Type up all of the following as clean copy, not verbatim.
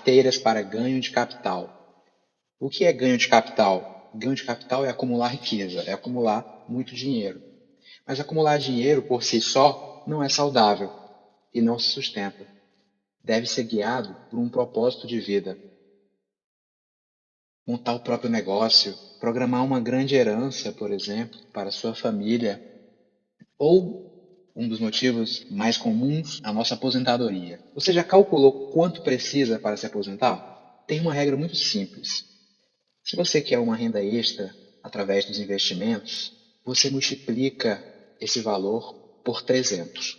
carteiras para ganho de capital. O que é ganho de capital? Ganho de capital é acumular riqueza, é acumular muito dinheiro. Mas acumular dinheiro por si só não é saudável e não se sustenta. Deve ser guiado por um propósito de vida. Montar o próprio negócio, programar uma grande herança, por exemplo, para sua família, ou um dos motivos mais comuns, a nossa aposentadoria. Você já calculou quanto precisa para se aposentar? Tem uma regra muito simples. Se você quer uma renda extra através dos investimentos, você multiplica esse valor por 300.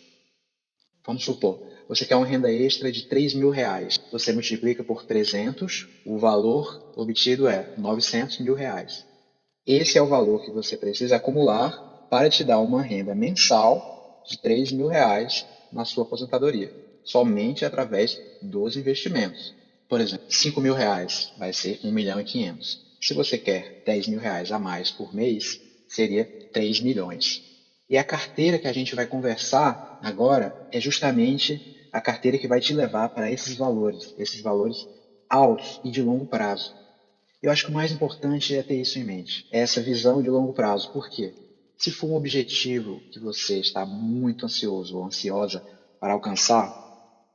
Vamos supor, você quer uma renda extra de R$ 3.000. Você multiplica por 300, o valor obtido é R$ 900.000. Esse é o valor que você precisa acumular para te dar uma renda mensal de R$ 3.000 na sua aposentadoria, somente através dos investimentos. Por exemplo, R$ 5.000 vai ser 1.500.000. Se você quer R$ 10.000 a mais por mês, seria 3 milhões. E a carteira que a gente vai conversar agora é justamente a carteira que vai te levar para esses valores altos e de longo prazo. Eu acho que o mais importante é ter isso em mente, é essa visão de longo prazo. Por quê? Se for um objetivo que você está muito ansioso ou ansiosa para alcançar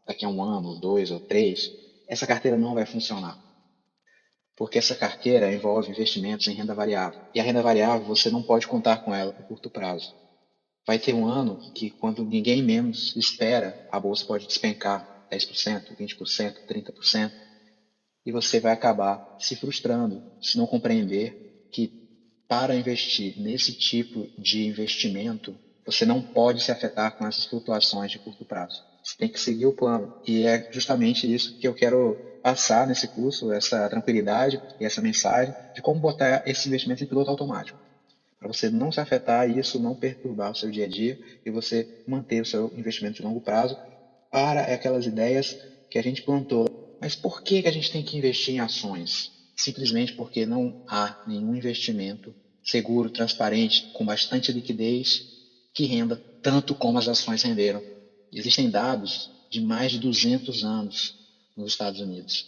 daqui a um ano, dois ou três, essa carteira não vai funcionar. Porque essa carteira envolve investimentos em renda variável. E a renda variável você não pode contar com ela por curto prazo. Vai ter um ano que, quando ninguém menos espera, a bolsa pode despencar 10%, 20%, 30%, e você vai acabar se frustrando se não compreender que, para investir nesse tipo de investimento, você não pode se afetar com essas flutuações de curto prazo. Você tem que seguir o plano. E é justamente isso que eu quero passar nesse curso, essa tranquilidade e essa mensagem de como botar esses investimentos em piloto automático, para você não se afetar e isso não perturbar o seu dia a dia e você manter o seu investimento de longo prazo para aquelas ideias que a gente plantou. Mas por que a gente tem que investir em ações? Simplesmente porque não há nenhum investimento seguro, transparente, com bastante liquidez, que renda tanto como as ações renderam. Existem dados de mais de 200 anos nos Estados Unidos.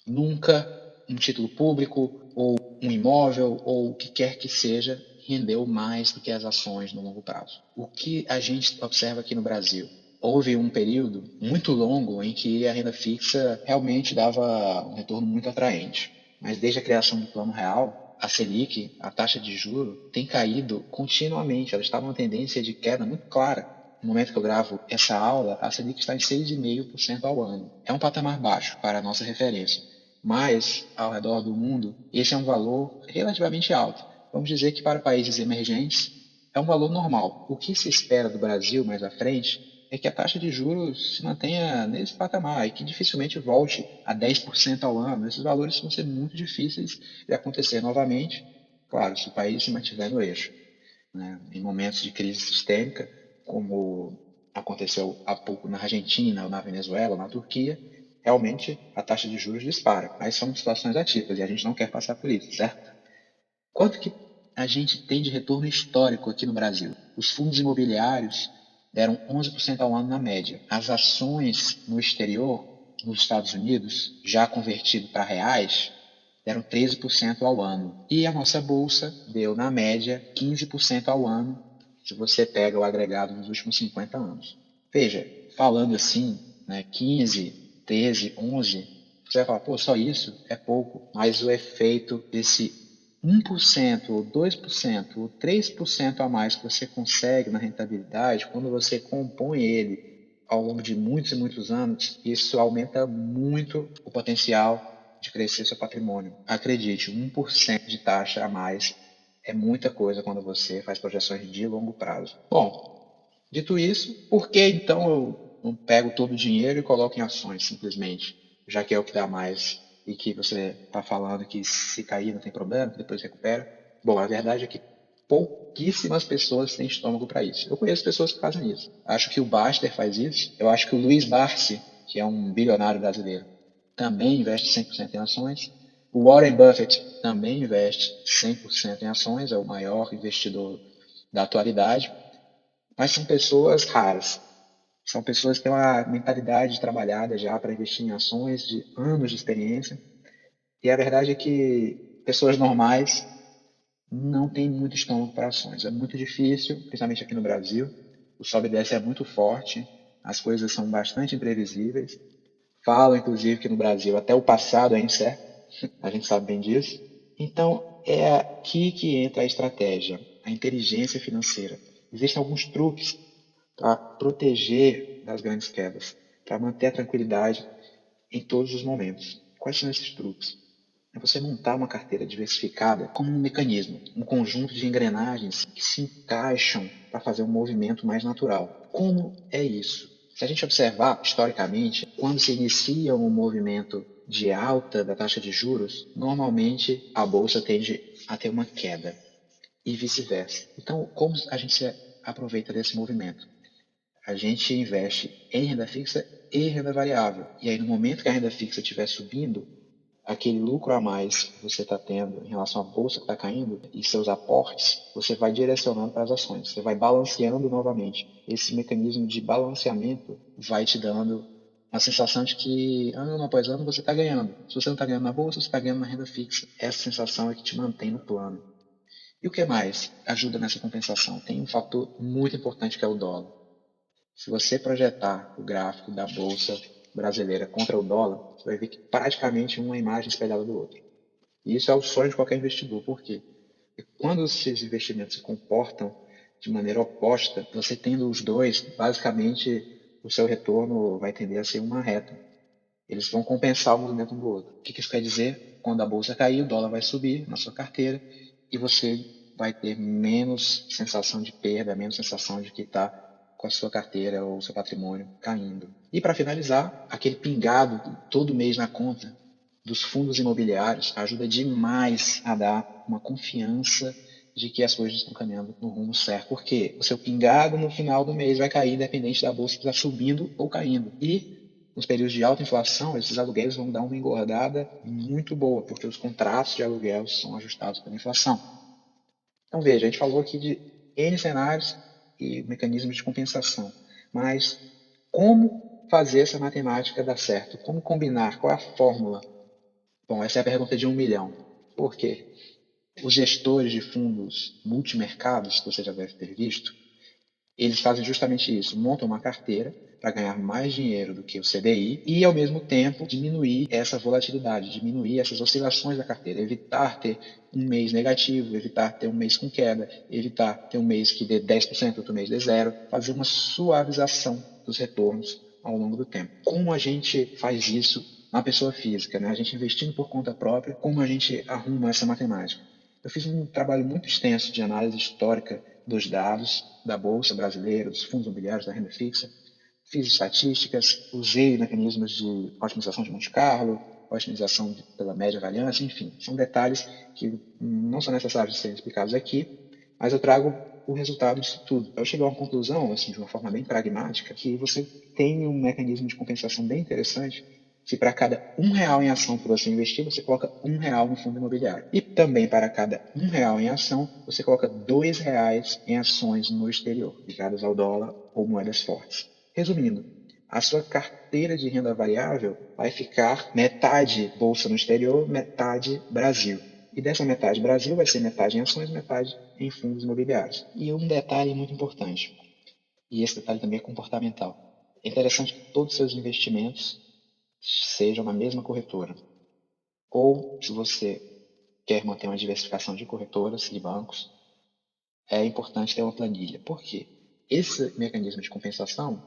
Nunca um título público ou um imóvel ou o que quer que seja rendeu mais do que as ações no longo prazo. O que a gente observa aqui no Brasil? Houve um período muito longo em que a renda fixa realmente dava um retorno muito atraente. Mas desde a criação do Plano Real, a Selic, a taxa de juro, tem caído continuamente. Ela está numa tendência de queda muito clara. No momento que eu gravo essa aula, a Selic está em 6,5% ao ano. É um patamar baixo para a nossa referência, mas ao redor do mundo, esse é um valor relativamente alto. Vamos dizer que para países emergentes é um valor normal. O que se espera do Brasil mais à frente é que a taxa de juros se mantenha nesse patamar e que dificilmente volte a 10% ao ano. Esses valores vão ser muito difíceis de acontecer novamente, claro, se o país se mantiver no eixo, né? Em momentos de crise sistêmica, como aconteceu há pouco na Argentina, ou na Venezuela, ou na Turquia, realmente a taxa de juros dispara. Mas são situações atípicas e a gente não quer passar por isso, certo? Quanto que a gente tem de retorno histórico aqui no Brasil? Os fundos imobiliários deram 11% ao ano na média. As ações no exterior, nos Estados Unidos, já convertido para reais, deram 13% ao ano. E a nossa bolsa deu, na média, 15% ao ano, se você pega o agregado dos últimos 50 anos. Veja, falando assim, né, 15, 13, 11, você vai falar, pô, só isso é pouco, mas o efeito desse 1% ou 2% ou 3% a mais que você consegue na rentabilidade, quando você compõe ele ao longo de muitos e muitos anos, isso aumenta muito o potencial de crescer seu patrimônio. Acredite, 1% de taxa a mais é muita coisa quando você faz projeções de longo prazo. Bom, dito isso, por que então eu não pego todo o dinheiro e coloco em ações simplesmente, já que é o que dá mais e que você está falando que se cair não tem problema, que depois recupera? Bom, a verdade é que pouquíssimas pessoas têm estômago para isso. Eu conheço pessoas que fazem isso. Acho que o Baster faz isso. Eu acho que o Luiz Barsi, que é um bilionário brasileiro, também investe 100% em ações. O Warren Buffett também investe 100% em ações, é o maior investidor da atualidade. Mas são pessoas raras. São pessoas que têm uma mentalidade trabalhada já para investir em ações de anos de experiência. E a verdade é que pessoas normais não têm muito estômago para ações. É muito difícil, principalmente aqui no Brasil. O sobe e desce é muito forte, as coisas são bastante imprevisíveis. Falam, inclusive, que no Brasil até o passado é incerto, a gente sabe bem disso. Então, é aqui que entra a estratégia, a inteligência financeira. Existem alguns truques para proteger das grandes quedas, para manter a tranquilidade em todos os momentos. Quais são esses truques? É você montar uma carteira diversificada como um mecanismo, um conjunto de engrenagens que se encaixam para fazer um movimento mais natural. Como é isso? Se a gente observar historicamente, quando se inicia um movimento de alta da taxa de juros, normalmente a bolsa tende a ter uma queda e vice-versa. Então, como a gente se aproveita desse movimento? A gente investe em renda fixa e renda variável. E aí, no momento que a renda fixa estiver subindo, aquele lucro a mais que você está tendo em relação à bolsa que está caindo e seus aportes, você vai direcionando para as ações. Você vai balanceando novamente. Esse mecanismo de balanceamento vai te dando uma sensação de que ano após ano você está ganhando. Se você não está ganhando na bolsa, você está ganhando na renda fixa. Essa sensação é que te mantém no plano. E o que mais ajuda nessa compensação? Tem um fator muito importante que é o dólar. Se você projetar o gráfico da bolsa brasileira contra o dólar, você vai ver que praticamente uma imagem espelhada do outro. E isso é o sonho de qualquer investidor. Por quê? Porque quando esses investimentos se comportam de maneira oposta, você tendo os dois, basicamente o seu retorno vai tender a ser uma reta. Eles vão compensar o movimento um do outro. O que isso quer dizer? Quando a bolsa cair, o dólar vai subir na sua carteira e você vai ter menos sensação de perda, menos sensação de que está com a sua carteira ou seu patrimônio caindo. E para finalizar, aquele pingado todo mês na conta dos fundos imobiliários ajuda demais a dar uma confiança de que as coisas estão caminhando no rumo certo. Porque o seu pingado no final do mês vai cair independente da bolsa estar subindo ou caindo. E nos períodos de alta inflação, esses aluguéis vão dar uma engordada muito boa, porque os contratos de aluguel são ajustados pela inflação. Então, veja, a gente falou aqui de N cenários e mecanismos de compensação, mas como fazer essa matemática dar certo? Como combinar? Qual é a fórmula? Bom, essa é a pergunta de 1 milhão. Por quê? Os gestores de fundos multimercados, que você já deve ter visto, eles fazem justamente isso, montam uma carteira para ganhar mais dinheiro do que o CDI e, ao mesmo tempo, diminuir essa volatilidade, diminuir essas oscilações da carteira, evitar ter um mês negativo, evitar ter um mês com queda, evitar ter um mês que dê 10%, outro mês dê zero, fazer uma suavização dos retornos ao longo do tempo. Como a gente faz isso na pessoa física, né? A gente investindo por conta própria, como a gente arruma essa matemática? Eu fiz um trabalho muito extenso de análise histórica dos dados da Bolsa Brasileira, dos fundos imobiliários, da renda fixa. Fiz estatísticas, usei mecanismos de otimização de Monte Carlo, otimização pela média variância, enfim, são detalhes que não são necessários de serem explicados aqui, mas eu trago o resultado disso tudo. Eu cheguei a uma conclusão, assim, de uma forma bem pragmática, que você tem um mecanismo de compensação bem interessante se para cada R$ 1 em ação que você investir, você coloca R$ 1 no fundo imobiliário. E também para cada R$ 1 em ação, você coloca R$ 2 em ações no exterior, ligadas ao dólar ou moedas fortes. Resumindo, a sua carteira de renda variável vai ficar metade bolsa no exterior, metade Brasil. E dessa metade Brasil vai ser metade em ações, metade em fundos imobiliários. E um detalhe muito importante, e esse detalhe também é comportamental. É interessante que todos os seus investimentos sejam na mesma corretora. Ou, se você quer manter uma diversificação de corretoras e bancos, é importante ter uma planilha. Por quê? Esse mecanismo de compensação,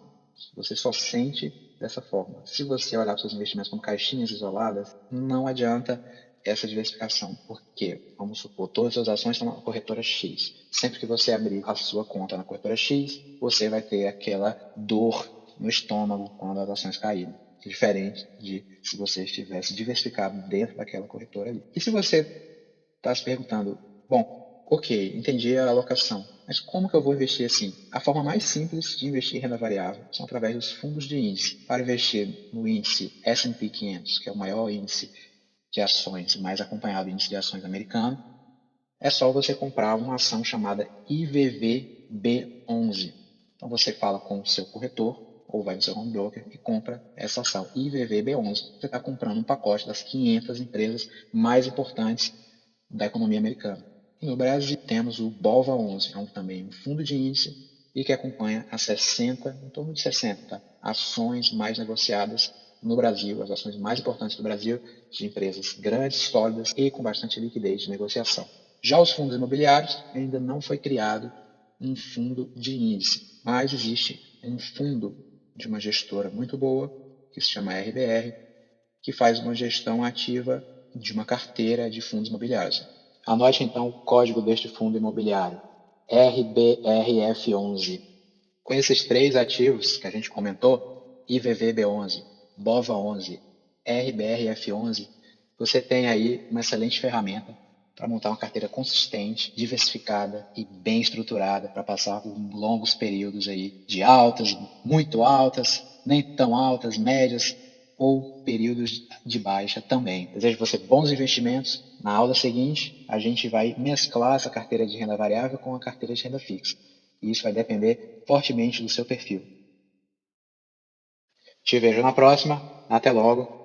você só sente dessa forma. Se você olhar para os seus investimentos como caixinhas isoladas, não adianta essa diversificação. Porque, vamos supor, todas as suas ações estão na corretora X. Sempre que você abrir a sua conta na corretora X, você vai ter aquela dor no estômago quando as ações caírem. Diferente de se você estivesse diversificado dentro daquela corretora ali. E se você está se perguntando, bom, ok, entendi a alocação, mas como que eu vou investir assim? A forma mais simples de investir em renda variável são através dos fundos de índice. Para investir no índice S&P 500, que é o maior índice de ações, mais acompanhado índice de ações americano, é só você comprar uma ação chamada IVVB11. Então você fala com o seu corretor, ou vai no seu home broker e compra essa ação IVVB11. Você está comprando um pacote das 500 empresas mais importantes da economia americana. E no Brasil temos o BOVA11, também um fundo de índice e que acompanha as 60, em torno de 60 ações mais negociadas no Brasil, as ações mais importantes do Brasil, de empresas grandes, sólidas e com bastante liquidez de negociação. Já os fundos imobiliários, ainda não foi criado um fundo de índice, mas existe um fundo de uma gestora muito boa, que se chama RBR, que faz uma gestão ativa de uma carteira de fundos imobiliários. Anote então o código deste fundo imobiliário, RBRF11. Com esses três ativos que a gente comentou, IVVB11, BOVA11, RBRF11, você tem aí uma excelente ferramenta para montar uma carteira consistente, diversificada e bem estruturada para passar por longos períodos aí de altas, muito altas, nem tão altas, médias ou períodos de baixa também. Desejo você bons investimentos. Na aula seguinte, a gente vai mesclar essa carteira de renda variável com a carteira de renda fixa. E isso vai depender fortemente do seu perfil. Te vejo na próxima. Até logo.